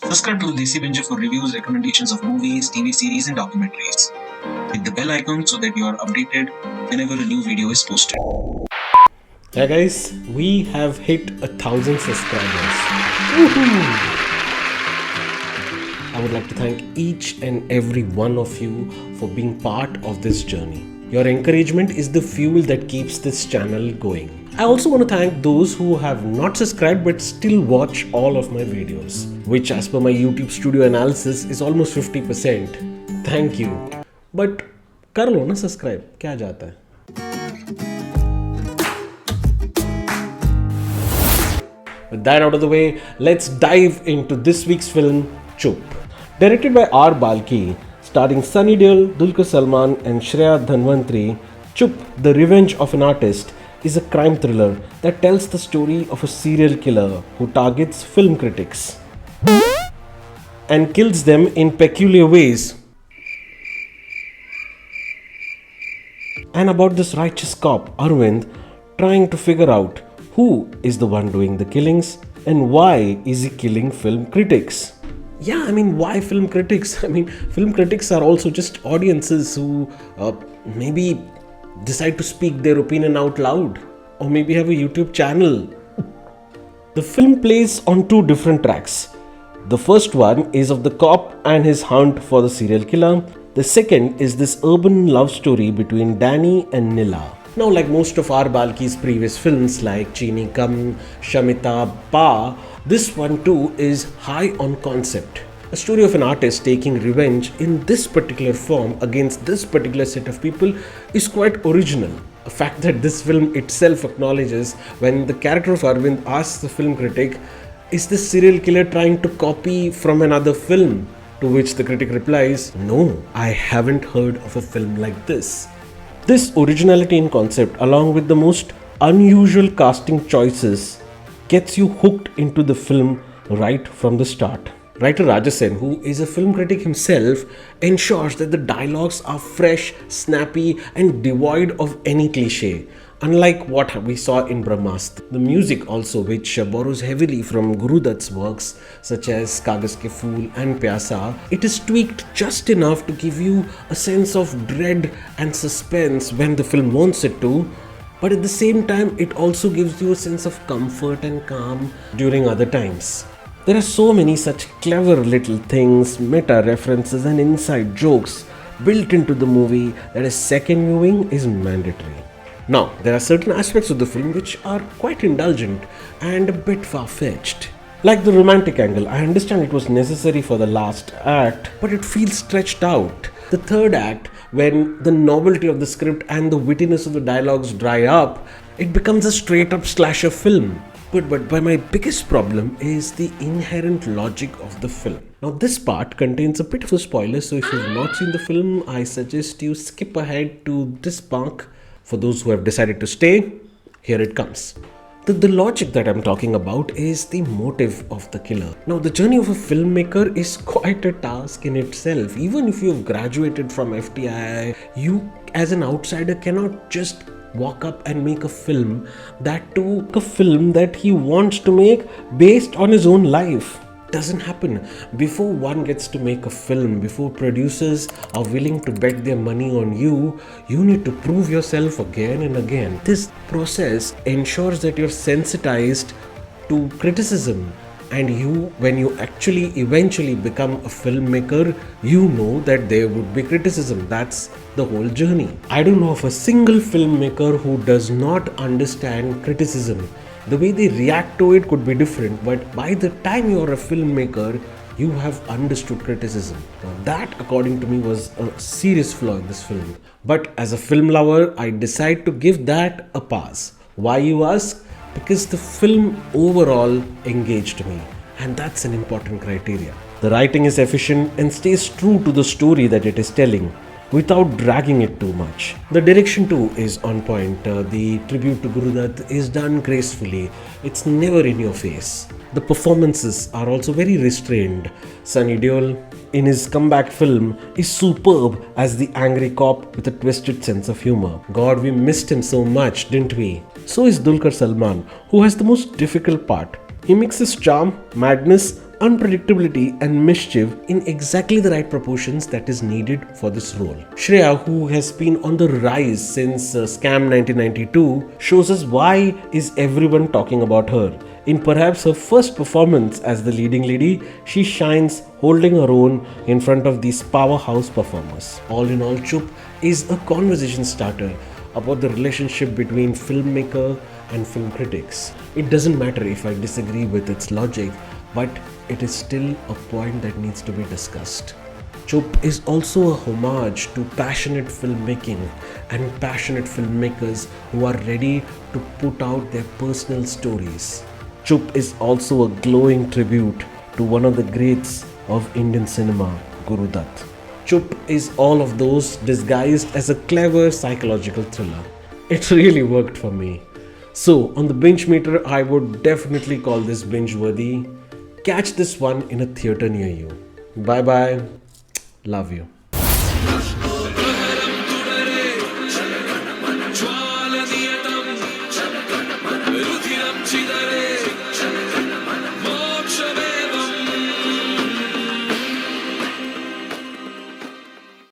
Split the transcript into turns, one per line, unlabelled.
Subscribe to the Desi Binge for reviews, recommendations of movies, TV series, and documentaries. Hit the bell icon so that you are updated whenever a new video is posted.
Hey guys, we have hit 1,000 subscribers. Woohoo! I would like to thank each and every one of you for being part of this journey. Your encouragement is the fuel that keeps this channel going. I also want to thank those who have not subscribed but still watch all of my videos, which as per my YouTube studio analysis is almost 50%. Thank you. But कर लो ना subscribe, क्या जाता है? With that out of the way, let's dive into this week's film, Chup. Directed by R Balki, starring sunnydeol, Dulquer, Salmaan and Shreya Dhanvantri, Chup, The Revenge of an Artist, is a crime thriller that tells the story of a serial killer who targets film critics and kills them in peculiar ways. And about this righteous cop, Arvind, trying to figure out who is the one doing the killings and why is he killing film critics. Yeah, I mean, why film critics? I mean, film critics are also just audiences who maybe decide to speak their opinion out loud or maybe have a YouTube channel. The film plays on two different tracks. The first one is of the cop and his hunt for the serial killer. The second is this urban love story between Danny and Nila. Now, like most of R Balki's previous films like Chini Kam, Shamita Pa, this one too is high on concept. A story of an artist taking revenge in this particular form against this particular set of people is quite original. A fact that this film itself acknowledges when the character of Arvind asks the film critic, "Is this serial killer trying to copy from another film?" To which the critic replies, "No, I haven't heard of a film like this." This originality in concept, along with the most unusual casting choices, gets you hooked into the film right from the start. Writer Rajasen, who is a film critic himself, ensures that the dialogues are fresh, snappy, and devoid of any cliche, unlike what we saw in Brahmast. The music also, which borrows heavily from Guru Dutt's works such as Kagas Ke Phool and Pyasa, it is tweaked just enough to give you a sense of dread and suspense when the film wants it to, but at the same time it also gives you a sense of comfort and calm during other times. There are so many such clever little things, meta references and inside jokes built into the movie that a second viewing is mandatory. Now, there are certain aspects of the film which are quite indulgent and a bit far-fetched. Like the romantic angle, I understand it was necessary for the last act, but it feels stretched out. The third act, when the novelty of the script and the wittiness of the dialogues dry up, it becomes a straight-up slasher film. But my biggest problem is the inherent logic of the film. Now, this part contains a bit of a spoiler, so if you've not seen the film, I suggest you skip ahead to this mark. For those who have decided to stay, here it comes. The logic that I'm talking about is the motive of the killer. Now, the journey of a filmmaker is quite a task in itself. Even if you've graduated from FTI, you as an outsider cannot just walk up and make a film, that too a film that he wants to make based on his own life. Doesn't happen. Before one gets to make a film, before producers are willing to bet their money on you, you need to prove yourself again and again. This process ensures that you're sensitized to criticism, and when you actually eventually become a filmmaker, you know that there would be criticism. That's the whole journey. I don't know of a single filmmaker who does not understand criticism. The way they react to it could be different, but by the time you're a filmmaker, you have understood criticism. Now that, according to me, was a serious flaw in this film. But as a film lover, I decide to give that a pass. Why, you ask? Because the film overall engaged me, and that's an important criteria. The writing is efficient and stays true to the story that it is telling, without dragging it too much. The direction too is on point. The tribute to Guru Dutt is done gracefully. It's never in your face. The performances are also very restrained. Sunny Deol, in his comeback film, is superb as the angry cop with a twisted sense of humor. God, we missed him so much, didn't we? So is Dulquer Salmaan, who has the most difficult part. He mixes charm, madness, unpredictability and mischief in exactly the right proportions that is needed for this role. Shreya, who has been on the rise since Scam 1992, shows us why is everyone talking about her. In perhaps her first performance as the leading lady, she shines holding her own in front of these powerhouse performers. All in all, Chup is a conversation starter about the relationship between filmmaker and film critics. It doesn't matter if I disagree with its logic, but it is still a point that needs to be discussed. Chup is also a homage to passionate filmmaking and passionate filmmakers who are ready to put out their personal stories. Chup is also a glowing tribute to one of the greats of Indian cinema, Guru Dutt. Chup is all of those disguised as a clever psychological thriller. It really worked for me. So, on the binge meter, I would definitely call this binge worthy. Catch this one in a theater near you. Bye bye. Love you.
ज्वालनियतं रुधिरं चिदरे